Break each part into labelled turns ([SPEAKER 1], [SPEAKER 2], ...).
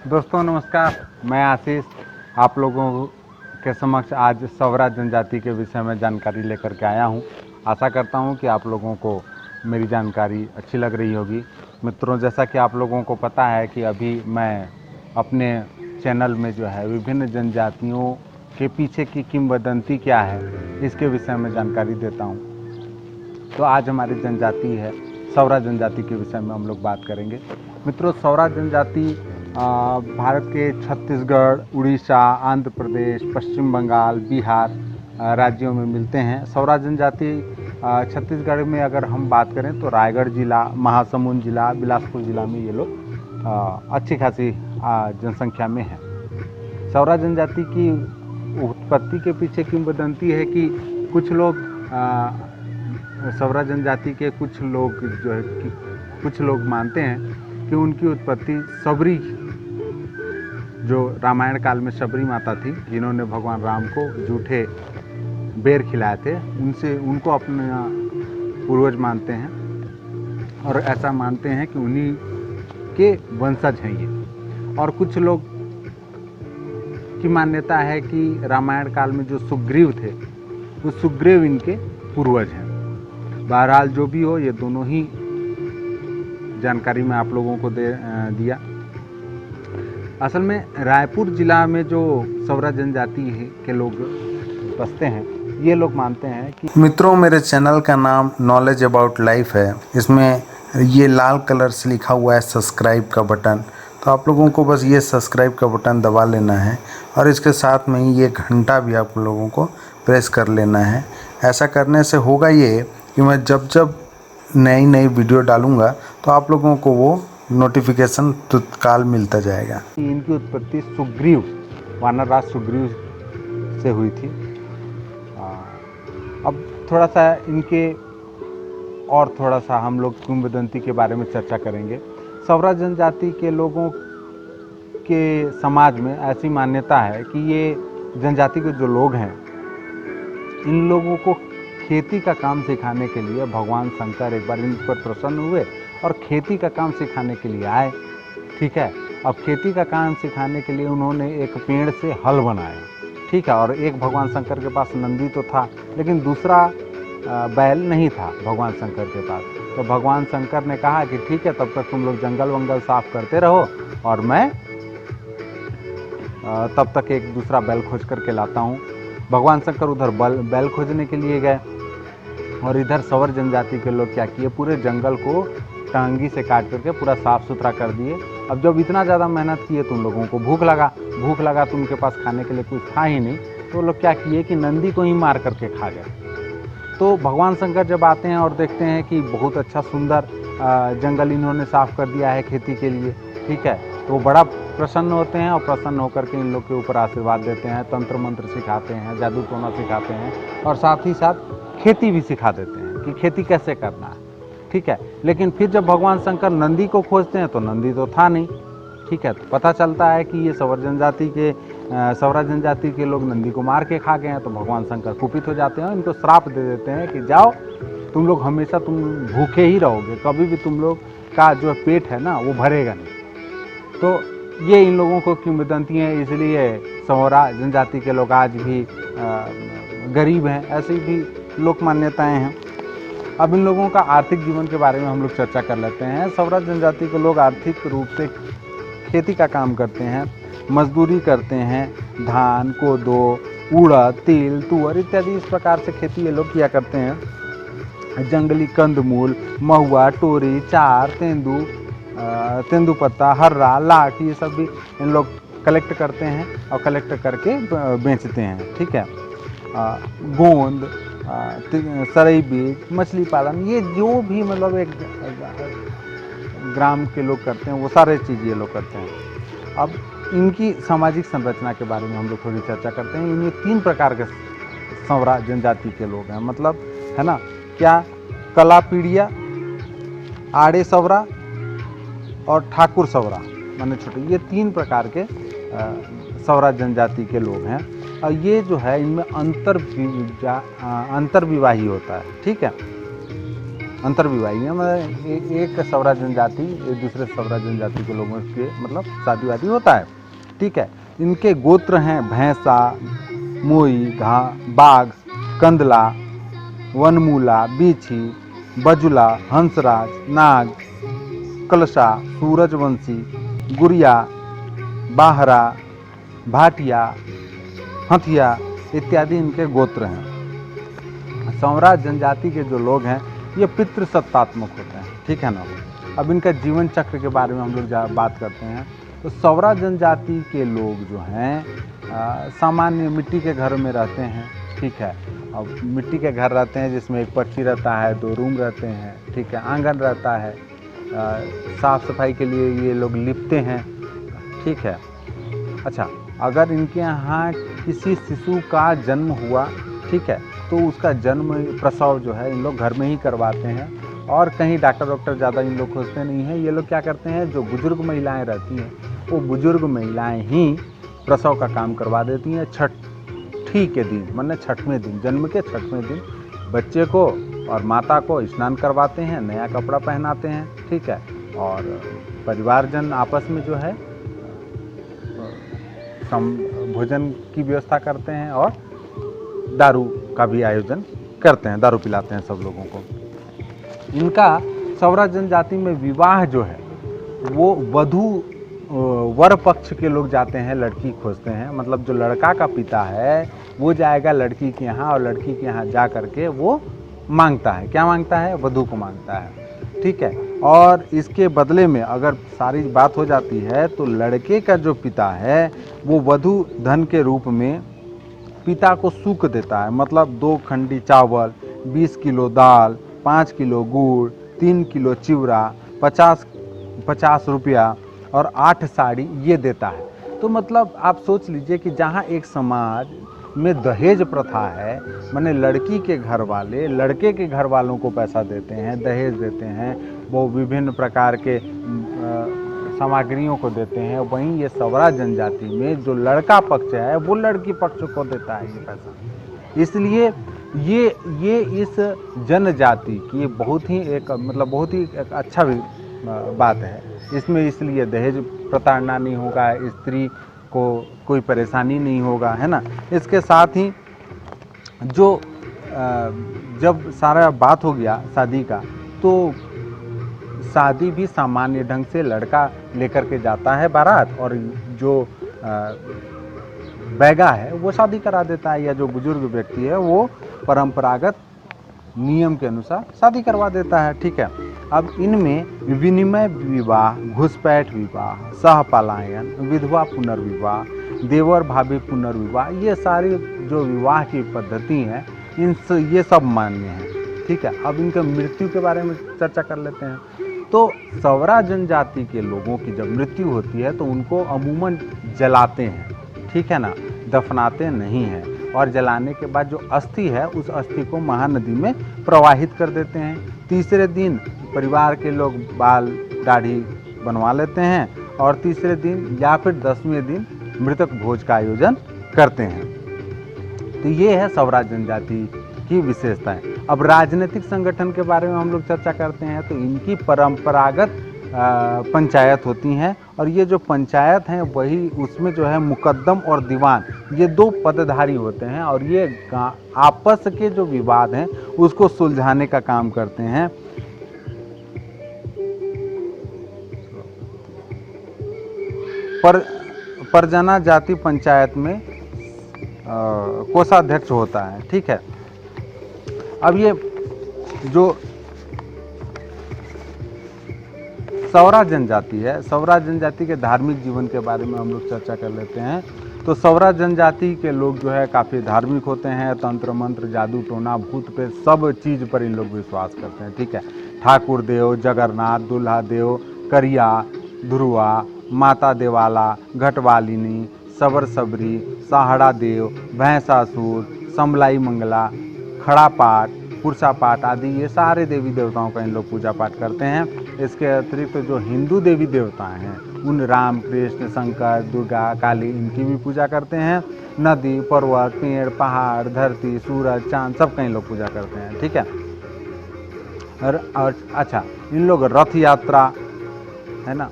[SPEAKER 1] दोस्तों नमस्कार, मैं आशीष आप लोगों के समक्ष आज सवरा जनजाति के विषय में जानकारी लेकर के आया हूं। आशा करता हूं कि आप लोगों को मेरी जानकारी अच्छी लग रही होगी। मित्रों, जैसा कि आप लोगों को पता है कि अभी मैं अपने चैनल में जो है विभिन्न जनजातियों के पीछे की किंवदंती क्या है इसके विषय में जानकारी देता हूं। तो आज हमारी जनजाति है सवरा जनजाति के विषय में हम लोग बात करेंगे। मित्रों, सवरा जनजाति भारत के छत्तीसगढ़, उड़ीसा, आंध्र प्रदेश, पश्चिम बंगाल, बिहार राज्यों में मिलते हैं। सवरा जनजाति छत्तीसगढ़ में अगर हम बात करें तो रायगढ़ जिला, महासमुंद जिला, बिलासपुर जिला में ये लोग अच्छी खासी जनसंख्या में है। सवरा जनजाति की उत्पत्ति के पीछे किंवदंती है कि कुछ लोग सवरा जनजाति के कुछ लोग जो है कि कुछ लोग मानते हैं कि उनकी उत्पत्ति सबरी, जो रामायण काल में सबरी माता थी जिन्होंने भगवान राम को झूठे बेर खिलाए थे, उनको अपना पूर्वज मानते हैं और ऐसा मानते हैं कि उन्हीं के वंशज हैं ये। और कुछ लोग की मान्यता है कि रामायण काल में जो सुग्रीव थे वो सुग्रीव इनके पूर्वज हैं। बहरहाल जो भी हो, ये दोनों ही जानकारी मैं आप लोगों को दिया। असल में रायपुर जिला में जो सवरा जनजाति के लोग बसते हैं, ये लोग मानते हैं कि
[SPEAKER 2] मित्रों, मेरे चैनल का नाम नॉलेज अबाउट लाइफ है। इसमें ये लाल कलर से लिखा हुआ है सब्सक्राइब का बटन, तो आप लोगों को बस ये सब्सक्राइब का बटन दबा लेना है और इसके साथ में ही ये घंटा भी आप लोगों को प्रेस कर लेना है। ऐसा करने से होगा ये कि मैं जब जब नई वीडियो डालूँगा तो आप लोगों को वो नोटिफिकेशन तत्काल मिलता जाएगा।
[SPEAKER 1] इनकी उत्पत्ति सुग्रीव, वानरराज सुग्रीव से हुई थी। अब थोड़ा सा इनके और थोड़ा सा हम लोग किंवदंती के बारे में चर्चा करेंगे। सवरा जनजाति के लोगों के समाज में ऐसी मान्यता है कि ये जनजाति के जो लोग हैं, इन लोगों को खेती का काम सिखाने के लिए भगवान शंकर एक बार इन पर प्रसन्न हुए और खेती का काम सिखाने के लिए आए। ठीक है, अब खेती का काम सिखाने के लिए उन्होंने एक पेड़ से हल बनाया। ठीक है, और एक भगवान शंकर के पास नंदी तो था, लेकिन दूसरा बैल नहीं था भगवान शंकर के पास। तो भगवान शंकर ने कहा कि ठीक है, तब तक तुम लोग जंगल वंगल साफ करते रहो और मैं तब तक एक दूसरा बैल खोज करके लाता हूँ। भगवान शंकर उधर बैल खोजने के लिए गए और इधर सवर जनजाति के लोग क्या किए, पूरे जंगल को टांगी से काट करके पूरा साफ़ सुथरा कर दिए। अब जब इतना ज़्यादा मेहनत किए तो उन लोगों को भूख लगा तो उनके पास खाने के लिए कुछ था ही नहीं, तो लोग क्या किए कि नंदी को ही मार करके खा गए। तो भगवान शंकर जब आते हैं और देखते हैं कि बहुत अच्छा सुंदर जंगल इन्होंने साफ़ कर दिया है खेती के लिए, ठीक है, तो वो बड़ा प्रसन्न होते हैं और प्रसन्न होकर के इन लोग के ऊपर आशीर्वाद देते हैं, तंत्र मंत्र सिखाते हैं, जादू टोना सिखाते हैं और साथ ही साथ खेती भी सिखा देते हैं कि खेती कैसे करना है। ठीक है, लेकिन फिर जब भगवान शंकर नंदी को खोजते हैं तो नंदी तो था नहीं। ठीक है, तो पता चलता है कि ये सवरा जनजाति के लोग नंदी को मार के खा गए हैं। तो भगवान शंकर कुपित हो जाते हैं, इनको श्राप दे देते हैं कि जाओ, तुम लोग हमेशा तुम भूखे ही रहोगे, कभी भी तुम लोग का जो पेट है ना वो भरेगा नहीं। तो ये इन लोगों को किंवदंती है, इसलिए सवरा जनजाति के लोग आज भी गरीब हैं, ऐसी भी लोक मान्यताएँ हैं। अब इन लोगों का आर्थिक जीवन के बारे में हम लोग चर्चा कर लेते हैं। सवरा जनजाति के लोग आर्थिक रूप से खेती का काम करते हैं, मजदूरी करते हैं, धान, कोदो, उड़द, तिल, तुअर इत्यादि इस प्रकार से खेती ये लोग किया करते हैं। जंगली कंदमूल, महुआ, टोरी, चार, तेंदुपत्ता, हर्रा, लाख, ये सब भी इन लोग कलेक्ट करते हैं और कलेक्ट करके बेचते हैं। ठीक है, गोंद, सरई बीज, मछली पालन, ये जो भी मतलब एक ग्राम के लोग करते हैं वो सारे चीज़ ये लोग करते हैं। अब इनकी सामाजिक संरचना के बारे में हम लोग थोड़ी चर्चा करते हैं। इनमें 3 प्रकार के सवरा जनजाति के लोग हैं, मतलब है ना, क्या कला पीड़िया, आड़े सवरा और ठाकुर सवरा, माने छोटे, ये 3 प्रकार के सवरा जनजाति के लोग हैं। और ये जो है इनमें अंतर्विवाही होता है। ठीक है, अंतर्विवाही है, मतलब एक सवरा जनजाति एक दूसरे सवरा जनजाति के लोगों के मतलब शादी वादी होता है, ठीक है। इनके गोत्र हैं भैंसा, मोई, बाघ, कंदला, वनमूला, बीछी, बजुला, हंसराज, नाग, कलशा, सूरजवंशी, गुरिया, बाहरा, भाटिया, हथिया इत्यादि इनके गोत्र हैं। सवरा जनजाति के जो लोग हैं ये पितृसत्तात्मक होते हैं, ठीक है ना। अब इनका जीवन चक्र के बारे में हम लोग बात करते हैं। तो सवरा जनजाति के लोग जो हैं सामान्य मिट्टी के घर में रहते हैं, ठीक है। अब मिट्टी के घर रहते हैं जिसमें एक पक्षी रहता है, 2 रूम रहते हैं, ठीक है, आंगन रहता है, साफ सफाई के लिए ये लोग लिपते हैं, ठीक है। अच्छा, अगर इनके यहाँ किसी शिशु का जन्म हुआ, ठीक है, तो उसका जन्म प्रसव जो है इन लोग घर में ही करवाते हैं और कहीं डॉक्टर ज़्यादा इन लोग खोजते नहीं हैं। ये लोग क्या करते हैं, जो बुजुर्ग महिलाएं रहती हैं वो बुजुर्ग महिलाएं ही प्रसव का काम करवा देती हैं। छठी के दिन, मतलब छठवें दिन, जन्म के छठवें दिन बच्चे को और माता को स्नान करवाते हैं, नया कपड़ा पहनाते हैं, ठीक है। और परिवारजन आपस में जो है भोजन की व्यवस्था करते हैं और दारू का भी आयोजन करते हैं, दारू पिलाते हैं सब लोगों को। इनका सवरा जनजाति में विवाह जो है वो वधू वर पक्ष के लोग जाते हैं, लड़की खोजते हैं, मतलब जो लड़का का पिता है वो जाएगा लड़की के यहाँ और लड़की के यहाँ जा करके वो मांगता है, क्या मांगता है, वधू को मांगता है, ठीक है। और इसके बदले में अगर सारी बात हो जाती है तो लड़के का जो पिता है वो वधू धन के रूप में पिता को सूख देता है, मतलब 2 खंडी चावल, 20 किलो दाल, 5 किलो गुड़, 3 किलो चिवड़ा, 50 रुपया और 8 साड़ी ये देता है। तो मतलब आप सोच लीजिए कि जहाँ एक समाज में दहेज प्रथा है, माने लड़की के घर वाले लड़के के घर वालों को पैसा देते हैं, दहेज देते हैं, वो विभिन्न प्रकार के सामग्रियों को देते हैं, वहीं ये सवरा जनजाति में जो लड़का पक्ष है वो लड़की पक्ष को देता है ये पैसा। इसलिए ये इस जनजाति की बहुत ही एक अच्छा बात है इसमें, इसलिए दहेज प्रताड़ना नहीं होगा, स्त्री को कोई परेशानी नहीं होगा, है ना। इसके साथ ही जो जब सारा बात हो गया शादी का, तो शादी भी सामान्य ढंग से लड़का लेकर के जाता है बारात, और जो बैगा है वो शादी करा देता है, या जो बुजुर्ग व्यक्ति है वो परंपरागत नियम के अनुसार शादी करवा देता है, ठीक है। अब इनमें विनिमय विवाह, घुसपैठ विवाह, सहपलायन, विधवा पुनर्विवाह, देवर भाभी पुनर्विवाह, ये सारी जो विवाह की पद्धति हैं ये सब मान्य हैं, ठीक है। अब इनके मृत्यु के बारे में चर्चा कर लेते हैं। तो सवरा जनजाति के लोगों की जब मृत्यु होती है तो उनको अमूमन जलाते हैं, ठीक है ना, दफनाते नहीं हैं, और जलाने के बाद जो अस्थि है उस अस्थि को महानदी में प्रवाहित कर देते हैं। तीसरे दिन परिवार के लोग बाल दाढ़ी बनवा लेते हैं और तीसरे दिन या फिर 10वें दिन मृतक भोज का आयोजन करते हैं। तो ये है सवरा जनजाति की विशेषताएं। अब राजनीतिक संगठन के बारे में हम लोग चर्चा करते हैं। तो इनकी परंपरागत पंचायत होती हैं, और ये जो पंचायत हैं वही उसमें जो है मुकद्दम और दीवान ये 2 पदधारी होते हैं, और ये आपस के जो विवाद हैं उसको सुलझाने का काम करते हैं। परजना जाति पंचायत में कोषाध्यक्ष होता है, ठीक है। अब ये जो सवरा जनजाति है, सवरा जनजाति के धार्मिक जीवन के बारे में हम लोग चर्चा कर लेते हैं। तो सवरा जनजाति के लोग जो है काफ़ी धार्मिक होते हैं, तंत्र मंत्र, जादू टोना, भूत पे सब चीज़ पर इन लोग विश्वास करते हैं, ठीक है। ठाकुर देव, जगन्नाथ, दूल्हा देव, करिया, ध्रुवा, माता देवाला, घटवालिनी, सबर सबरी, साहड़ा देव, भैंसासुर, समलाई मंगला, खड़ा पाठ, पुरुषा पाठ आदि ये सारे देवी देवताओं का इन लोग पूजा पाठ करते हैं। इसके अतिरिक्त जो हिंदू देवी देवता हैं उन राम, कृष्ण, शंकर, दुर्गा, काली इनकी भी पूजा करते हैं। नदी, पर्वत, पेड़, पहाड़, धरती, सूरज, चांद सबका इन लोग पूजा करते हैं, ठीक है। और अच्छा, इन लोग रथ यात्रा है ना,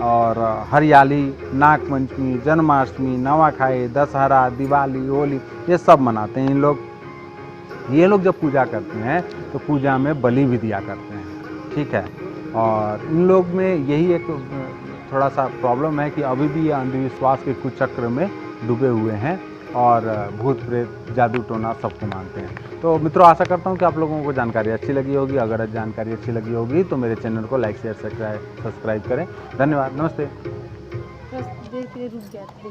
[SPEAKER 1] और हरियाली, नागपंचमी, जन्माष्टमी, नवाखाई, दशहरा, दिवाली, होली, ये सब मनाते हैं इन लोग। ये लोग जब पूजा करते हैं तो पूजा में बलि भी दिया करते हैं, ठीक है। और इन लोग में यही एक थोड़ा सा प्रॉब्लम है कि अभी भी ये अंधविश्वास के कुचक्र में डूबे हुए हैं और भूत प्रेत, जादू टोना सबको मानते हैं। तो मित्रों, आशा करता हूँ कि आप लोगों को जानकारी अच्छी लगी होगी। अगर जानकारी अच्छी लगी होगी तो मेरे चैनल को लाइक, शेयर, सब्सक्राइब करें। धन्यवाद, नमस्ते।
[SPEAKER 3] बस देर के लिए रुक गया था।